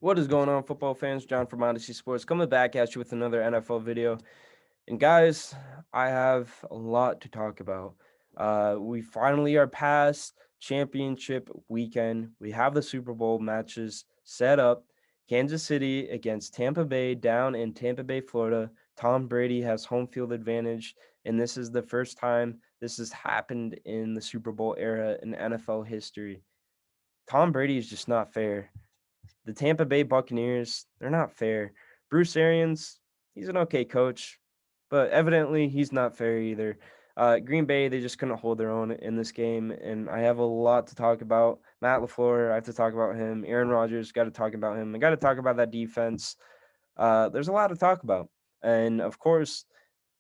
What is going on, football fans? John from Odyssey Sports coming back at you with another NFL video. And guys, I have a lot to talk about. We finally are past championship weekend. We have the Super Bowl matches set up. Kansas City against Tampa Bay down in Tampa Bay, Florida. Tom Brady has home field advantage, and this is the first time this has happened in the Super Bowl era in NFL history. Tom Brady is just not fair. The Tampa Bay Buccaneers, they're not fair. Bruce Arians, he's an okay coach, but evidently he's not fair either. Green Bay, they just couldn't hold their own in this game, and I have a lot to talk about. Matt LaFleur, I have to talk about him. Aaron Rodgers, got to talk about him. I got to talk about that defense. There's a lot to talk about, and of course,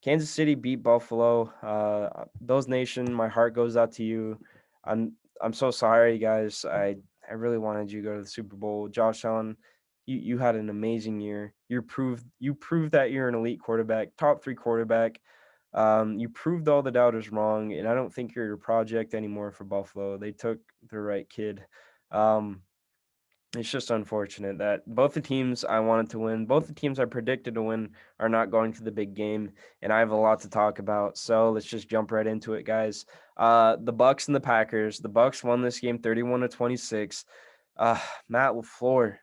Kansas City beat Buffalo. Those Nation, my heart goes out to you. I'm so sorry, guys. I really wanted you to go to the Super Bowl. Josh Allen, you had an amazing year. You proved that you're an elite quarterback, top three quarterback. You proved all the doubters wrong, and I don't think you're a project anymore for Buffalo. They took the right kid. Um, it's just unfortunate that both the teams I wanted to win, both the teams I predicted to win, are not going to the big game, and I have a lot to talk about. So let's just jump right into it, guys. The Bucks and the Packers. The Bucks won this game 31-26. Uh, Matt LaFleur,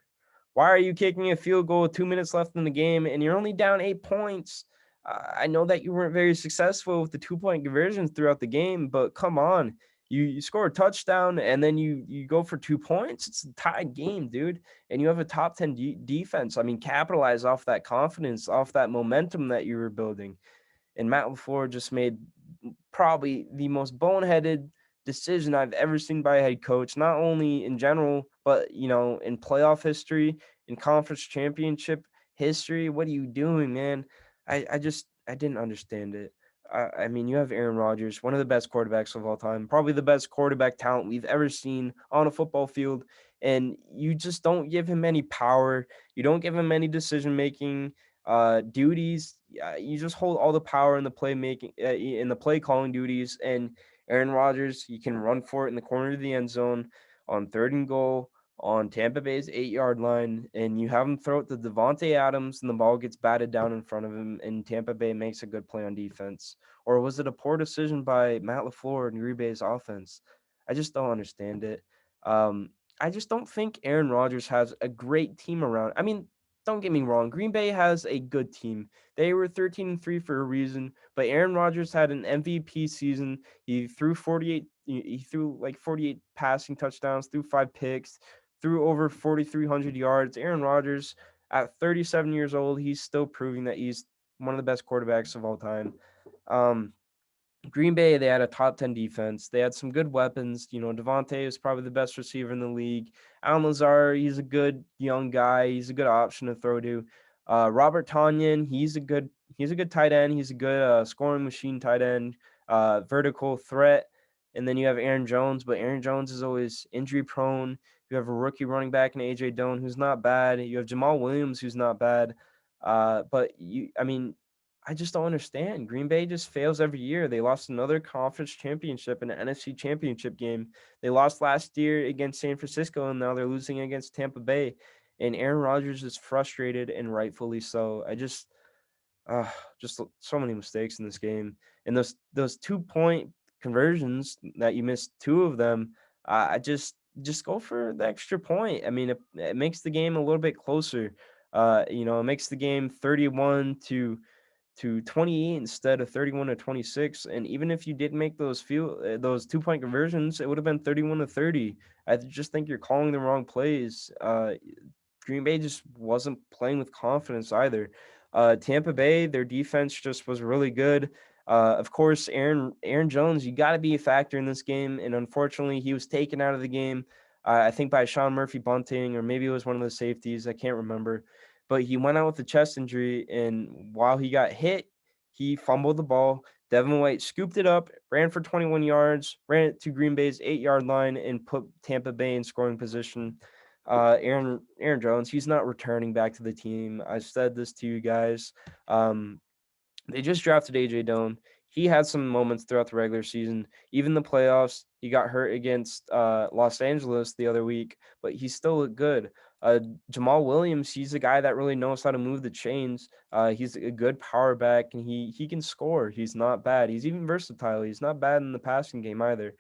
why are you kicking a field goal with 2 minutes left in the game and you're only down 8 points? I know that you weren't very successful with the 2 point conversions throughout the game, but come on. You score a touchdown and then you go for 2 points. It's a tied game, dude. And you have a top 10 defense. I mean, capitalize off that confidence, off that momentum that you were building. And Matt LaFleur just made probably the most boneheaded decision I've ever seen by a head coach, not only in general, but in playoff history, in conference championship history. What are you doing, man? I didn't understand it. I mean, you have Aaron Rodgers, one of the best quarterbacks of all time, probably the best quarterback talent we've ever seen on a football field, and you just don't give him any power. You don't give him any decision making duties. You just hold all the power in the playmaking, in the play calling duties. And Aaron Rodgers, you can run for it in the corner of the end zone on third and goal on Tampa Bay's 8 yard line, and you have him throw it to Devontae Adams, and the ball gets batted down in front of him, and Tampa Bay makes a good play on defense. Or was it a poor decision by Matt LaFleur and Green Bay's offense? I just don't understand it. Um, I just don't think Aaron Rodgers has a great team around. I mean, don't get me wrong, Green Bay has a good team. They were 13-3 for a reason, but Aaron Rodgers had an MVP season. He threw 48 he threw like 48 passing touchdowns, threw 5 picks, threw over 4300 yards. Aaron Rodgers at 37 years old, he's still proving that he's one of the best quarterbacks of all time. Um Green Bay, they had a top 10 defense. They had some good weapons. Devontae is probably the best receiver in the league. Alan Lazar, he's a good young guy. He's a good option to throw to. Robert Tonyan, he's a good tight end. He's a good scoring machine tight end, vertical threat. And then you have Aaron Jones, but Aaron Jones is always injury prone. You have a rookie running back in AJ Dillon, who's not bad. You have Jamal Williams, who's not bad. I mean, I just don't understand. Green Bay just fails every year. They lost another conference championship in an NFC championship game. They lost last year against San Francisco, and now they're losing against Tampa Bay. And Aaron Rodgers is frustrated, and rightfully so. Uh, just so many mistakes in this game, and those 2 point conversions that you missed two of them. I just go for the extra point. I mean, it makes the game a little bit closer. It makes the game 31 to 28 instead of 31 to 26. And even if you did make those 2 point conversions, it would have been 31 to 30. I just think you're calling the wrong plays. Green Bay just wasn't playing with confidence either. Tampa Bay, their defense just was really good. Of course, Aaron Jones, you got to be a factor in this game, and unfortunately, he was taken out of the game. I think by Sean Murphy bunting, or maybe it was one of the safeties. I can't remember, but he went out with a chest injury, and while he got hit, he fumbled the ball. Devin White scooped it up, ran for 21 yards, ran it to Green Bay's 8 yard line, and put Tampa Bay in scoring position. Aaron Jones, he's not returning back to the team. I said this to you guys. Um, they just drafted AJ Dillon. He had some moments throughout the regular season, even the playoffs. He got hurt against Los Angeles the other week, but he still looked good. Uh, Jamal Williams, he's a guy that really knows how to move the chains. He's a good power back, and he can score. He's not bad. He's even versatile. He's not bad in the passing game either.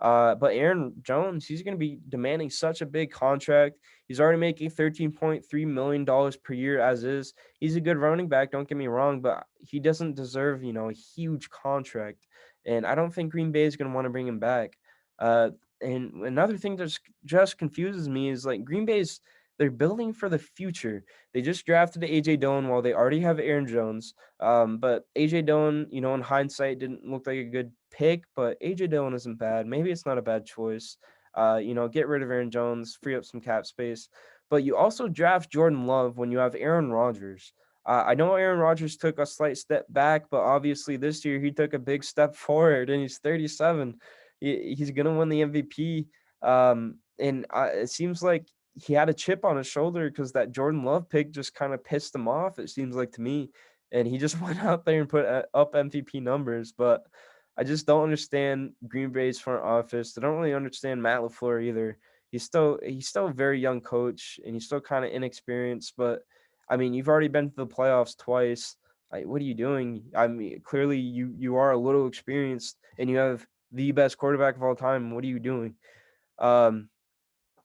But Aaron Jones, he's going to be demanding such a big contract. He's already making $13.3 million per year as is. He's a good running back, don't get me wrong, but he doesn't deserve, a huge contract. And I don't think Green Bay is going to want to bring him back. And another thing that just confuses me is like Green Bay's they're building for the future. They just drafted AJ Dillon while they already have Aaron Jones. But AJ Dillon, in hindsight, didn't look like a good pick. But AJ Dillon isn't bad. Maybe it's not a bad choice. Get rid of Aaron Jones, free up some cap space. But you also draft Jordan Love when you have Aaron Rodgers. I know Aaron Rodgers took a slight step back, but obviously this year he took a big step forward, and he's 37. He's gonna win the MVP. And it seems like he had a chip on his shoulder because that Jordan Love pick just kind of pissed him off. It seems like to me, and he just went out there and put up MVP numbers. But I just don't understand Green Bay's front office. I don't really understand Matt LaFleur either. He's still a very young coach, and he's still kind of inexperienced. But I mean, you've already been to the playoffs twice. What are you doing? I mean, clearly you are a little experienced, and you have the best quarterback of all time. What are you doing? Um,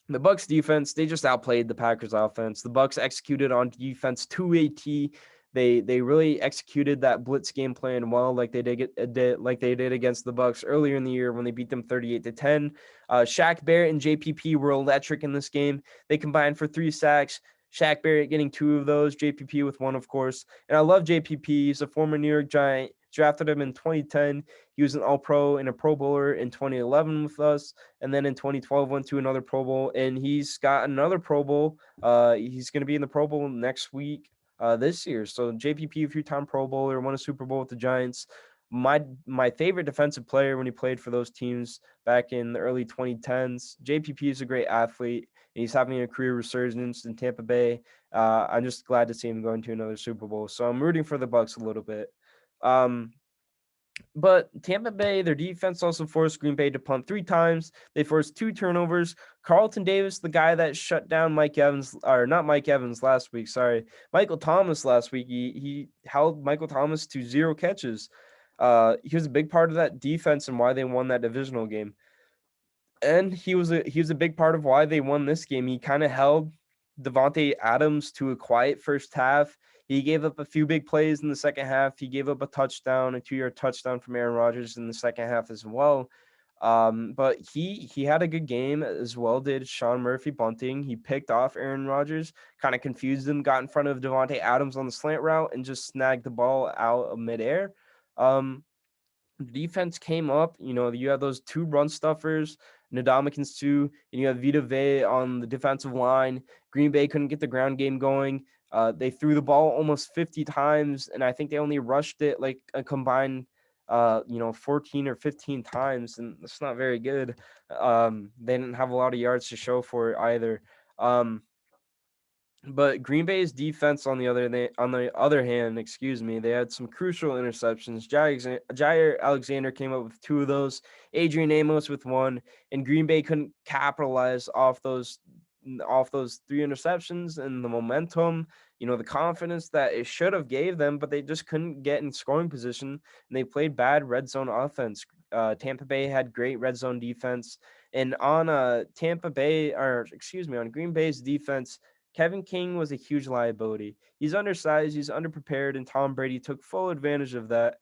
the Bucks defense, they just outplayed the Packers offense. The Bucks executed on defense to a T. They really executed that blitz game plan well, like they did against the Bucks earlier in the year when they beat them 38-10. Shaq Barrett and JPP were electric in this game. They combined for 3 sacks. Shaq Barrett getting 2 of those, JPP with 1, of course. And I love JPP. He's a former New York Giant. Drafted him in 2010. He was an All-Pro and a Pro Bowler in 2011 with us, and then in 2012 went to another Pro Bowl, and he's got another Pro Bowl. He's going to be in the Pro Bowl next week, this year. So JPP, a few-time Pro Bowler, won a Super Bowl with the Giants. My favorite defensive player when he played for those teams back in the early 2010s. JPP is a great athlete, and he's having a career resurgence in Tampa Bay. I'm just glad to see him going to another Super Bowl. So I'm rooting for the Bucks a little bit. Um, but Tampa Bay, their defense also forced Green Bay to punt 3 times. They forced 2 turnovers. Carlton Davis, the guy that shut down Mike Evans, or not Mike Evans last week, sorry, Michael Thomas last week. He held Michael Thomas to 0 catches. He was a big part of that defense and why they won that divisional game. And he was a big part of why they won this game. He kind of held Devontae Adams to a quiet first half. He gave up a few big plays in the second half. He gave up a touchdown, a 2-yard touchdown from Aaron Rodgers in the second half as well. But he had a good game as well. Did Sean Murphy bunting? He picked off Aaron Rodgers, kind of confused him, got in front of Devontae Adams on the slant route, and just snagged the ball out of midair. Um, the defense came up. You had those 2 run stuffers, Ndamukong Suh, and you have Vita Vea on the defensive line. Green Bay couldn't get the ground game going. They threw the ball almost 50 times, and I think they only rushed it like a combined, 14 or 15 times, and that's not very good. They didn't have a lot of yards to show for it either. But Green Bay's defense, on the other hand, excuse me, they had some crucial interceptions. Jair Alexander came up with 2 of those, Adrian Amos with 1, and Green Bay couldn't capitalize off those 3 interceptions and the momentum, the confidence that it should have gave them, but they just couldn't get in scoring position, and they played bad red zone offense. Tampa Bay had great red zone defense, and on on Green Bay's defense, Kevin King was a huge liability. He's undersized, he's underprepared, and Tom Brady took full advantage of that.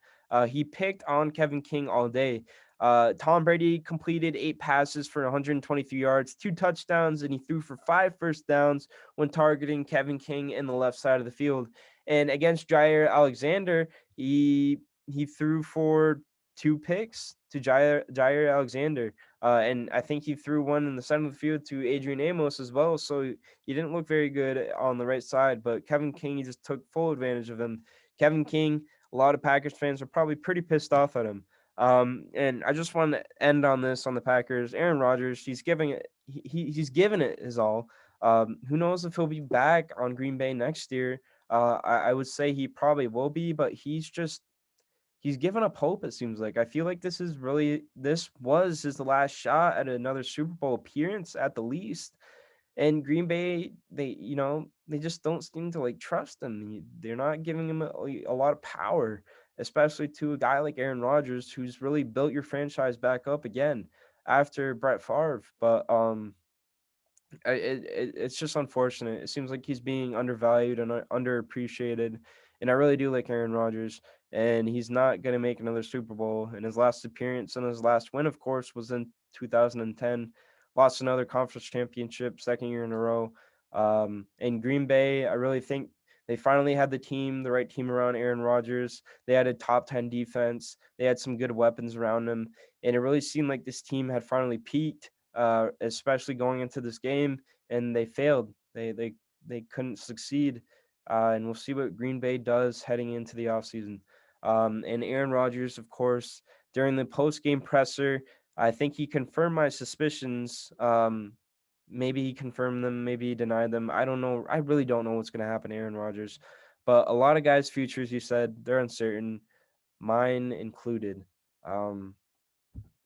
He picked on Kevin King all day. Tom Brady completed 8 passes for 123 yards, 2 touchdowns, and he threw for 5 first downs when targeting Kevin King in the left side of the field. And against Jair Alexander, he threw for 2 picks to Jair Alexander. And I think he threw one in the center of the field to Adrian Amos as well. So he didn't look very good on the right side, but Kevin King, he just took full advantage of him. Kevin King, a lot of Packers fans are probably pretty pissed off at him. And I just want to end on this on the Packers. Aaron Rodgers, he's giving it his all. Who knows if he'll be back on Green Bay next year? I would say he probably will be, but he's given up hope. It seems like I feel like this was his last shot at another Super Bowl appearance at the least. And Green Bay, they just don't seem to like trust him. They're not giving him a lot of power, especially to a guy like Aaron Rodgers, who's really built your franchise back up again after Brett Favre. But it's just unfortunate. It seems like he's being undervalued and underappreciated. And I really do like Aaron Rodgers, and he's not going to make another Super Bowl. And his last appearance and his last win, of course, was in 2010. Lost another conference championship, second year in a row. In Green Bay, I really think they finally had the right team around Aaron Rodgers. They had a top 10 defense. They had some good weapons around them. And it really seemed like this team had finally peaked, especially going into this game, and they failed. They couldn't succeed, and we'll see what Green Bay does heading into the offseason. And Aaron Rodgers, of course, during the post game presser, I think he confirmed my suspicions. Maybe he confirmed them, maybe he denied them. I don't know. I really don't know what's going to happen to Aaron Rodgers. But a lot of guys' futures, you said, they're uncertain, mine included. Um,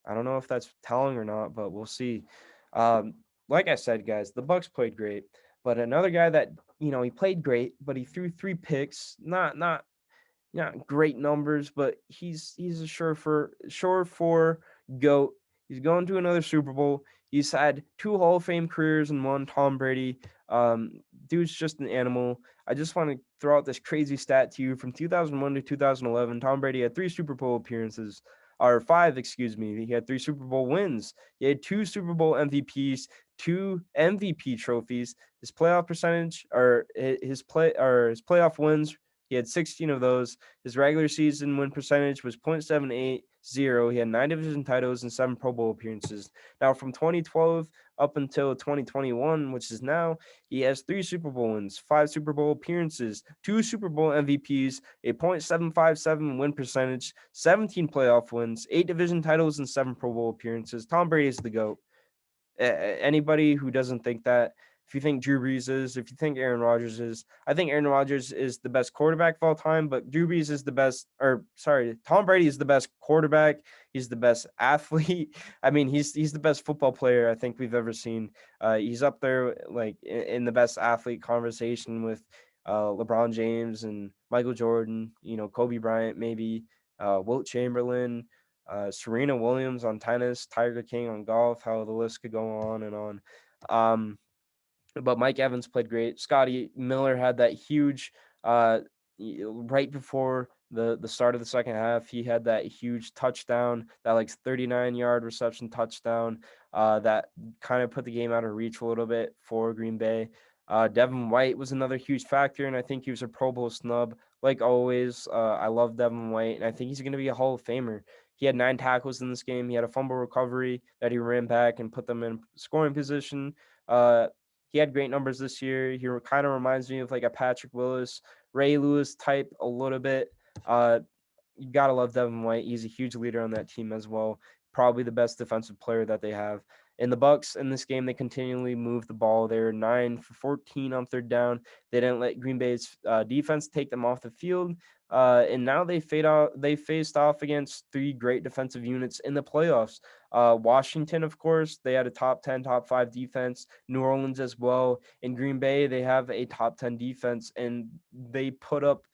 I don't know if that's telling or not, but we'll see. Um, like I said, guys, the Bucks played great, but another guy that he played great, but he threw 3 picks. Not great numbers, but he's a sure for goat. He's going to another Super Bowl. He's had 2 Hall of Fame careers and one. Tom Brady. Dude's just an animal. I just want to throw out this crazy stat to you. From 2001 to 2011, Tom Brady had 3 Super Bowl appearances, or five, excuse me. He had 3 Super Bowl wins. He had 2 Super Bowl MVPs, 2 MVP trophies. His playoff percentage, or his playoff wins, he had 16 of those. His regular season win percentage was .780. He had 9 division titles and 7 Pro Bowl appearances. Now, from 2012 up until 2021, which is now, he has 3 Super Bowl wins, 5 Super Bowl appearances, 2 Super Bowl MVPs, a .757 win percentage, 17 playoff wins, 8 division titles, and 7 Pro Bowl appearances. Tom Brady is the GOAT. Anybody who doesn't think that, if you think Drew Brees is, if you think Aaron Rodgers is, I think Aaron Rodgers is the best quarterback of all time, but Drew Brees is the best, or sorry, Tom Brady is the best quarterback. He's the best athlete. I mean, he's the best football player I think we've ever seen. He's up there like in the best athlete conversation with LeBron James and Michael Jordan, Kobe Bryant, maybe Wilt Chamberlain, Serena Williams on tennis, Tiger King on golf, how the list could go on and on. Um, but Mike Evans played great. Scotty Miller had that huge uh right before the start of the second half. He had that huge touchdown, that like 39-yard reception touchdown, that kind of put the game out of reach a little bit for Green Bay. Devin White was another huge factor, and I think he was a Pro Bowl snub. Like always, I love Devin White, and I think he's going to be a Hall of Famer. He had 9 tackles in this game. He had a fumble recovery that he ran back and put them in scoring position. He had great numbers this year. He kind of reminds me of like a Patrick Willis, Ray Lewis type a little bit. Uh, you gotta love Devin White. He's a huge leader on that team as well. Probably the best defensive player that they have. In the Bucks in this game, they continually moved the ball. They were 9 for 14 on third down. They didn't let Green Bay's defense take them off the field. And now they fade out. They faced off against 3 great defensive units in the playoffs. Washington, of course, they had a top 10, top 5 defense. New Orleans as well. In Green Bay, they have a top 10 defense, and they put up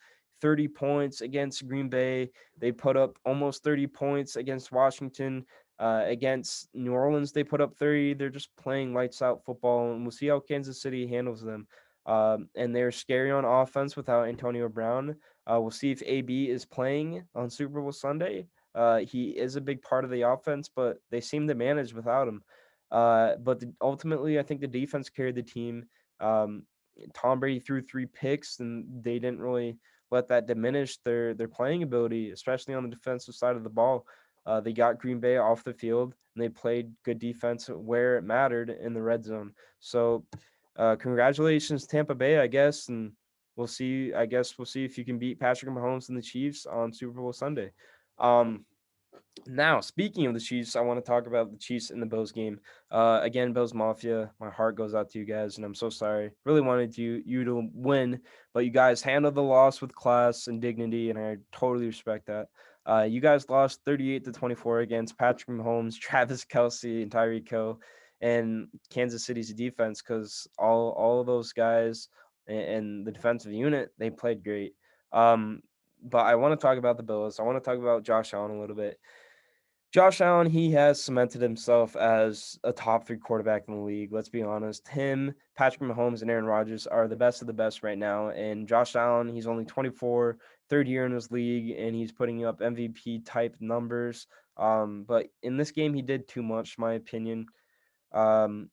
30 points against Green Bay. They put up almost 30 points against Washington. Against New Orleans, they put up 30. They're just playing lights out football, and we'll see how Kansas City handles them. And they're scary on offense without Antonio Brown. We'll see if AB is playing on Super Bowl Sunday. He is a big part of the offense, but they seem to manage without him. Ultimately, I think the defense carried the team. Um, Tom Brady threw 3 picks, and they didn't really let that diminish their playing ability, especially on the defensive side of the ball. They got Green Bay off the field, and they played good defense where it mattered in the red zone. So, congratulations, Tampa Bay, I guess, and we'll see. I guess we'll see if you can beat Patrick Mahomes and the Chiefs on Super Bowl Sunday. Um, Now, speaking of the Chiefs, I want to talk about the Chiefs in the Bills game. Again, Bills Mafia, my heart goes out to you guys, and I'm so sorry. Really wanted you to win, but you guys handled the loss with class and dignity, and I totally respect that. You guys lost 38-24 against Patrick Mahomes, Travis Kelsey, and Tyreek Hill. and Kansas City's defense, because all of those guys and the defensive unit, they played great. Um, but I want to talk about the Bills. I want to talk about Josh Allen a little bit. Josh Allen, he has cemented himself as a top three quarterback in the league. Let's be honest. Him, Patrick Mahomes, and Aaron Rodgers are the best of the best right now. And Josh Allen, he's only 24, third year in his league, and he's putting up MVP type numbers. But in this game, he did too much, in my opinion. Um,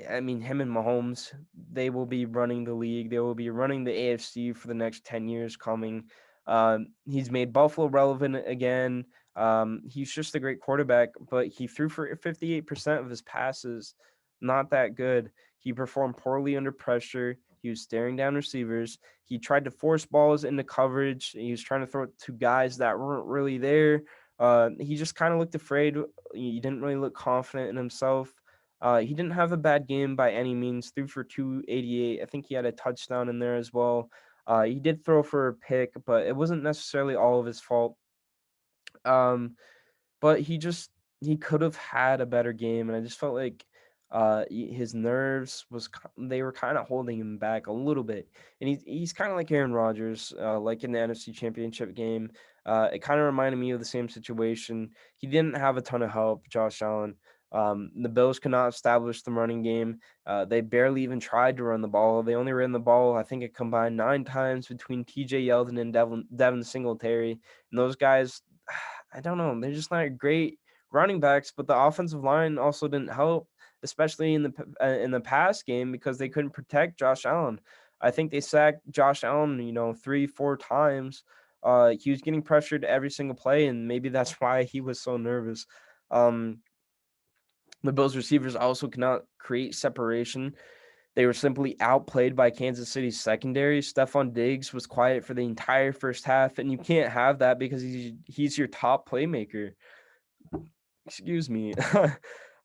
I mean, him and Mahomes, they will be running the league. They will be running the AFC for the next 10 years coming. He's made Buffalo relevant again. He's just a great quarterback, but he threw for 58% of his passes. Not that good. He performed poorly under pressure. He was staring down receivers. He tried to force balls into coverage. He was trying to throw it to guys that weren't really there. He just kind of looked afraid. He didn't really look confident in himself. He didn't have a bad game by any means. Threw for 288. I think he had a touchdown in there as well. He did throw for a pick, but it wasn't necessarily all of his fault. Um, but he could have had a better game, and I just felt like his nerves they were kind of holding him back a little bit. And he's kind of like Aaron Rodgers, like in the NFC Championship game. It kind of reminded me of the same situation. He didn't have a ton of help, Josh Allen. The Bills could not establish the running game. They barely even tried to run the ball. They only ran the ball, I think, it combined 9 times between T.J. Yeldon and Devin Singletary. And those guys, I don't know, they're just not great running backs, but the offensive line also didn't help, especially in the pass game, because they couldn't protect Josh Allen. I think they sacked Josh Allen, 3, 4 times. He was getting pressured every single play, and maybe that's why he was so nervous. Um, the Bills receivers also cannot create separation. They were simply outplayed by Kansas City's secondary. Stephon Diggs was quiet for the entire first half, and you can't have that because he's your top playmaker. Excuse me.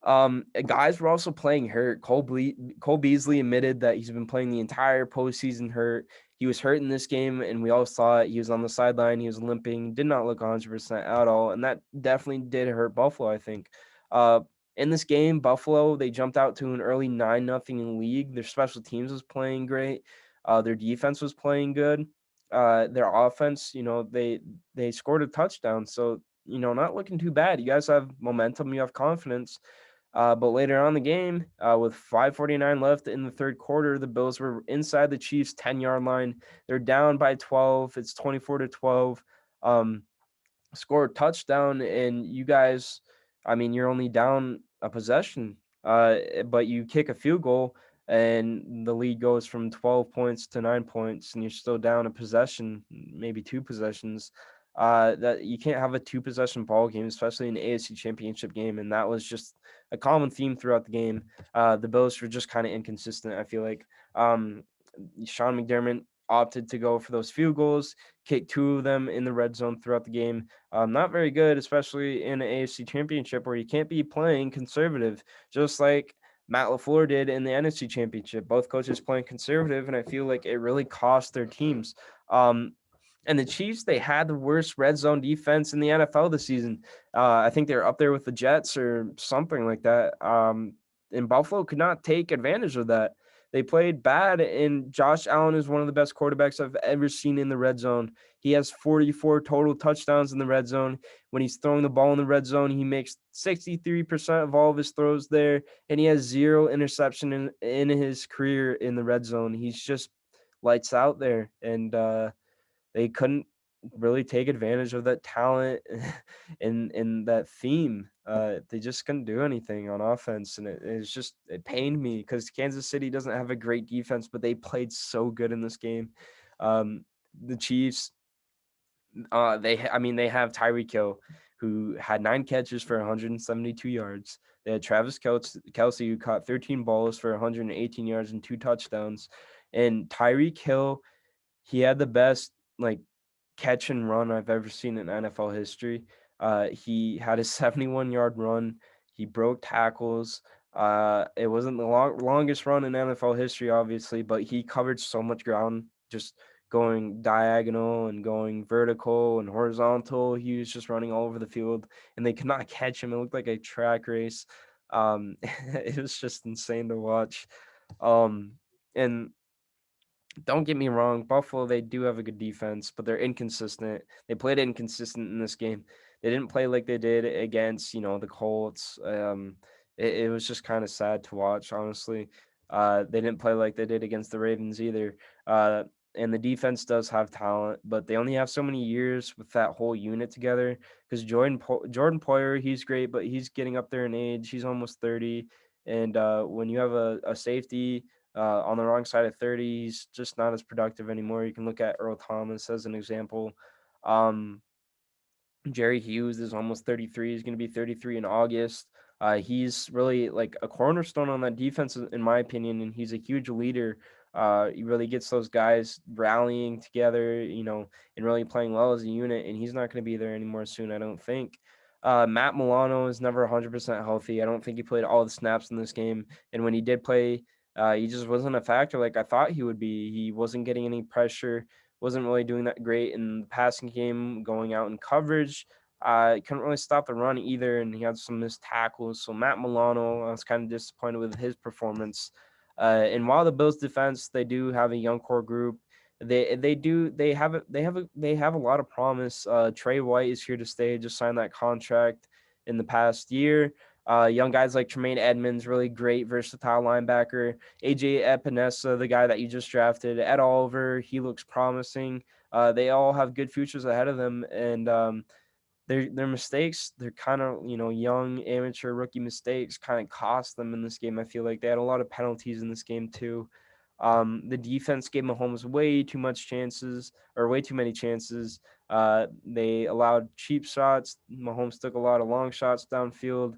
Guys were also playing hurt. Cole Beasley admitted that he's been playing the entire postseason hurt. He was hurt in this game, and we all saw it. He was on the sideline. He was limping. Did not look 100% at all, and that definitely did hurt Buffalo, I think. Uh, in this game, Buffalo, they jumped out to an early 9-0 lead. Their special teams was playing great. Their defense was playing good. Their offense, they scored a touchdown. So not looking too bad. You guys have momentum, you have confidence. But later on in the game, with 5:49 left in the third quarter, the Bills were inside the Chiefs' 10-yard line. They're down by 12. It's 24-12. Um, Score a touchdown, and you guys, I mean, you're only down a possession, but you kick a field goal, and the lead goes from 12 points to 9 points, and you're still down a possession, maybe two possessions. That you can't have a two-possession ball game, especially in an AFC Championship game, and that was just a common theme throughout the game. The Bills were just kind of inconsistent, I feel like. Sean McDermott opted to go for those field goals, kick two of them in the red zone throughout the game. Not very good, especially in an AFC Championship where you can't be playing conservative, just like Matt LaFleur did in the NFC Championship. Both coaches playing conservative, and I feel like it really cost their teams. And the Chiefs, they had the worst red zone defense in the NFL this season. I think they're up there with the Jets or something like that. And Buffalo could not take advantage of that. They played bad, and Josh Allen is one of the best quarterbacks I've ever seen in the red zone. He has 44 total touchdowns in the red zone. When he's throwing the ball in the red zone, he makes 63% of all of his throws there, and he has 0 interception in his career in the red zone. He's just lights out there, and they couldn't really take advantage of that talent in that theme. They just couldn't do anything on offense, and it pained me because Kansas City doesn't have a great defense, but they played so good in this game. The Chiefs, they have Tyreek Hill, who had 9 catches for 172 yards. They had Travis Kelsey, who caught 13 balls for 118 yards and 2 touchdowns. And Tyreek Hill, he had the best like catch and run I've ever seen in NFL history. He had a 71-yard run. He broke tackles. It wasn't the longest run in NFL history, obviously, but he covered so much ground, just going diagonal and going vertical and horizontal. He was just running all over the field, and they could not catch him. It looked like a track race. It was just insane to watch. Um, and don't get me wrong, Buffalo, they do have a good defense, but they're inconsistent. They played inconsistent in this game. They didn't play like they did against, the Colts. It was just kind of sad to watch, honestly. They didn't play like they did against the Ravens either. Uh, and the defense does have talent, but they only have so many years with that whole unit together. Because Jordan Poyer, he's great, but he's getting up there in age. He's almost 30. And when you have a safety on the wrong side of 30, he's just not as productive anymore. You can look at Earl Thomas as an example. Um, Jerry Hughes is almost 33. He's going to be 33 in August. He's really like a cornerstone on that defense, in my opinion, and he's a huge leader. He really gets those guys rallying together, and really playing well as a unit. And he's not going to be there anymore soon, I don't think. Matt Milano is never 100% healthy. I don't think he played all the snaps in this game. And when he did play, he just wasn't a factor like I thought he would be. He wasn't getting any pressure, wasn't really doing that great in the passing game, going out in coverage. Couldn't really stop the run either, and he had some missed tackles. So Matt Milano, I was kind of disappointed with his performance. And while the Bills defense, they do have a young core group. They have a lot of promise. Trey White is here to stay. Just signed that contract in the past year. Young guys like Tremaine Edmonds, really great, versatile linebacker. AJ Epinesa, the guy that you just drafted. Ed Oliver, he looks promising. They all have good futures ahead of them, and their mistakes, they're kind of young amateur rookie mistakes, kind of cost them in this game. I feel like they had a lot of penalties in this game too. The defense gave Mahomes way too much chances, or way too many chances. They allowed cheap shots. Mahomes took a lot of long shots downfield.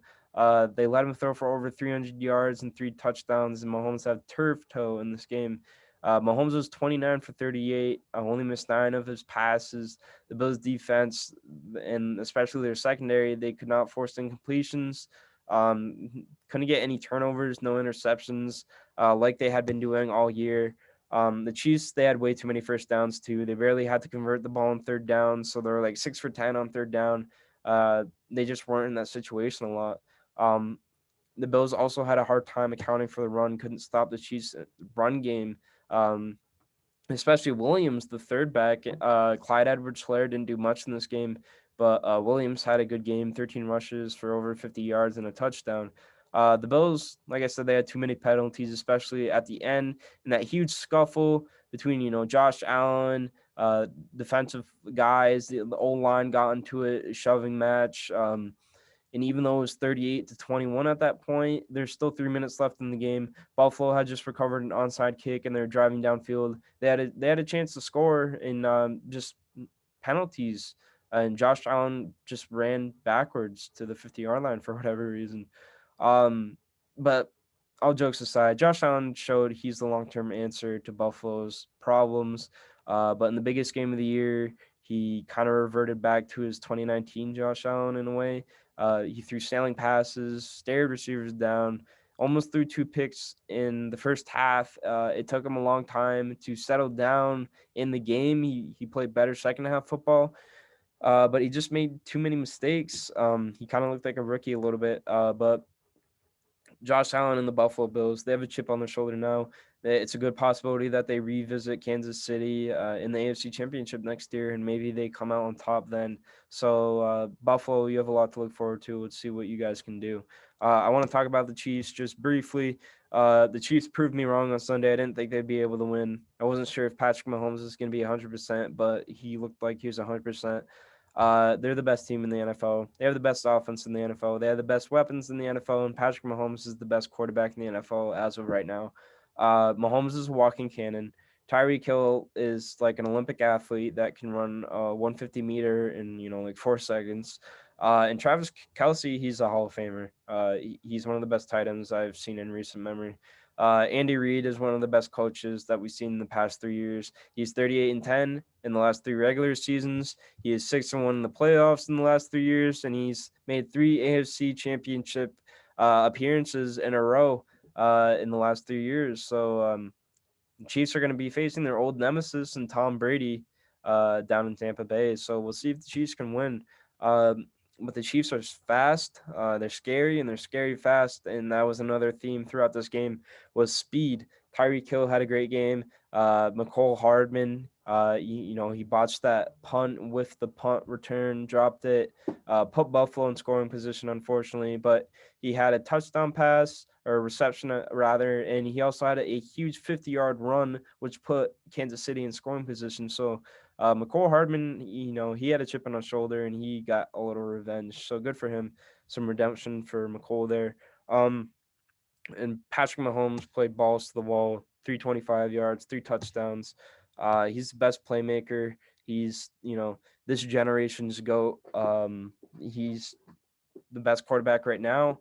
They let him throw for over 300 yards and 3 touchdowns, and Mahomes had turf toe in this game. Mahomes was 29 for 38. Only missed 9 of his passes. The Bills' defense, and especially their secondary, they could not force incompletions. Couldn't get any turnovers, no interceptions, like they had been doing all year. The Chiefs, they had way too many first downs too. They barely had to convert the ball on third down, so they were like 6 for 10 on third down. They just weren't in that situation a lot. Um, the Bills also had a hard time accounting for the run, couldn't stop the Chiefs' run game. Um, Especially Williams, the third back. Clyde Edwards-Helaire didn't do much in this game, but Williams had a good game, 13 rushes for over 50 yards and a touchdown. The Bills, like I said, they had too many penalties, especially at the end, and that huge scuffle between Josh Allen, defensive guys. The old line got into a shoving match. And even though it was 38-21 at that point, there's still 3 minutes left in the game. Buffalo had just recovered an onside kick and they're driving downfield. They had a chance to score in just penalties. And Josh Allen just ran backwards to the 50-yard line for whatever reason. But all jokes aside, Josh Allen showed he's the long-term answer to Buffalo's problems. But in the biggest game of the year, he kind of reverted back to his 2019 Josh Allen in a way. He threw sailing passes, stared receivers down, almost threw 2 picks in the first half. It took him a long time to settle down in the game. He played better second half football, but he just made too many mistakes. He kind of looked like a rookie a little bit, but Josh Allen and the Buffalo Bills, they have a chip on their shoulder now. It's a good possibility that they revisit Kansas City in the AFC Championship next year, and maybe they come out on top then. So, Buffalo, you have a lot to look forward to. Let's see what you guys can do. I want to talk about the Chiefs just briefly. The Chiefs proved me wrong on Sunday. I didn't think they'd be able to win. I wasn't sure if Patrick Mahomes is going to be 100%, but he looked like he was 100%. They're the best team in the NFL. They have the best offense in the NFL. They have the best weapons in the NFL, and Patrick Mahomes is the best quarterback in the NFL as of right now. Mahomes is a walking cannon. Tyreek Hill is like an Olympic athlete that can run 150 meter in like 4 seconds. And Travis Kelsey, he's a Hall of Famer. He's one of the best tight ends I've seen in recent memory. Andy Reid is one of the best coaches that we've seen in the past 3 years. He's 38-10 in the last 3 regular seasons. He is 6-1 in the playoffs in the last 3 years, and he's made 3 AFC Championship appearances in a row in the last 3 years. So the Chiefs are going to be facing their old nemesis and Tom Brady down in Tampa Bay. So we'll see if the Chiefs can win. but the Chiefs are fast. They're scary and they're scary fast, and that was another theme throughout this game was speed. Tyreek Hill had a great game. McCole Hardman, he botched that punt with the punt return, dropped it, put Buffalo in scoring position, unfortunately, but he had a touchdown pass or reception rather, and he also had a huge 50-yard run, which put Kansas City in scoring position. So McCole Hardman, he had a chip on his shoulder and he got a little revenge. So good for him. Some redemption for McCole there. Um, and Patrick Mahomes played balls to the wall, 325 yards, 3 touchdowns. He's the best playmaker. He's, this generation's GOAT. He's the best quarterback right now,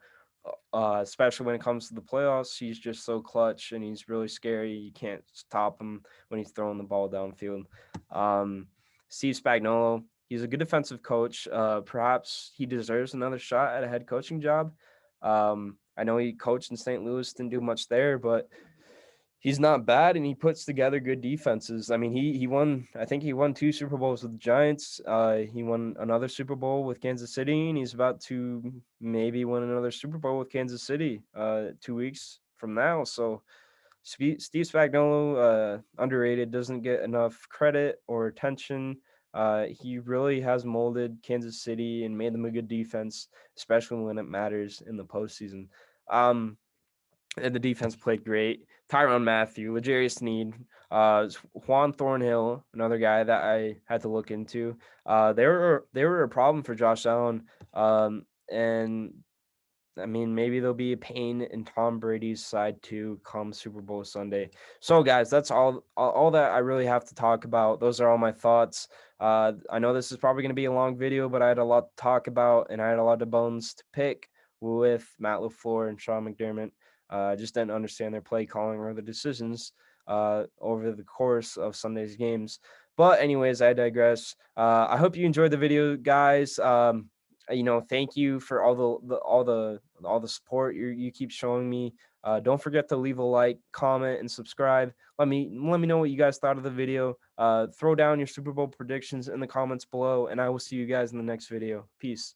especially when it comes to the playoffs. He's just so clutch and he's really scary. You can't stop him when he's throwing the ball downfield. Um, Steve Spagnuolo, he's a good defensive coach. Perhaps he deserves another shot at a head coaching job. I know he coached in St. Louis, didn't do much there, but he's not bad and he puts together good defenses. I mean, he won. I think he won 2 Super Bowls with the Giants. He won another Super Bowl with Kansas City, and he's about to maybe win another Super Bowl with Kansas City 2 weeks from now. So Steve Spagnuolo, underrated, doesn't get enough credit or attention. He really has molded Kansas City and made them a good defense, especially when it matters in the postseason. Um, and the defense played great. Tyrann Mathieu, L'Jarius Sneed, Juan Thornhill, another guy that I had to look into. They were a problem for Josh Allen, and I mean, maybe there'll be a pain in Tom Brady's side too come Super Bowl Sunday. So, guys, that's all that I really have to talk about. Those are all my thoughts. I know this is probably going to be a long video, but I had a lot to talk about, and I had a lot of bones to pick with Matt LaFleur and Sean McDermott. I just didn't understand their play calling or the decisions over the course of Sunday's games. But anyways, I digress. I hope you enjoyed the video, guys. Thank you for all the support you keep showing me. Don't forget to leave a like, comment, and subscribe. Let me know what you guys thought of the video. Throw down your Super Bowl predictions in the comments below, and I will see you guys in the next video. Peace.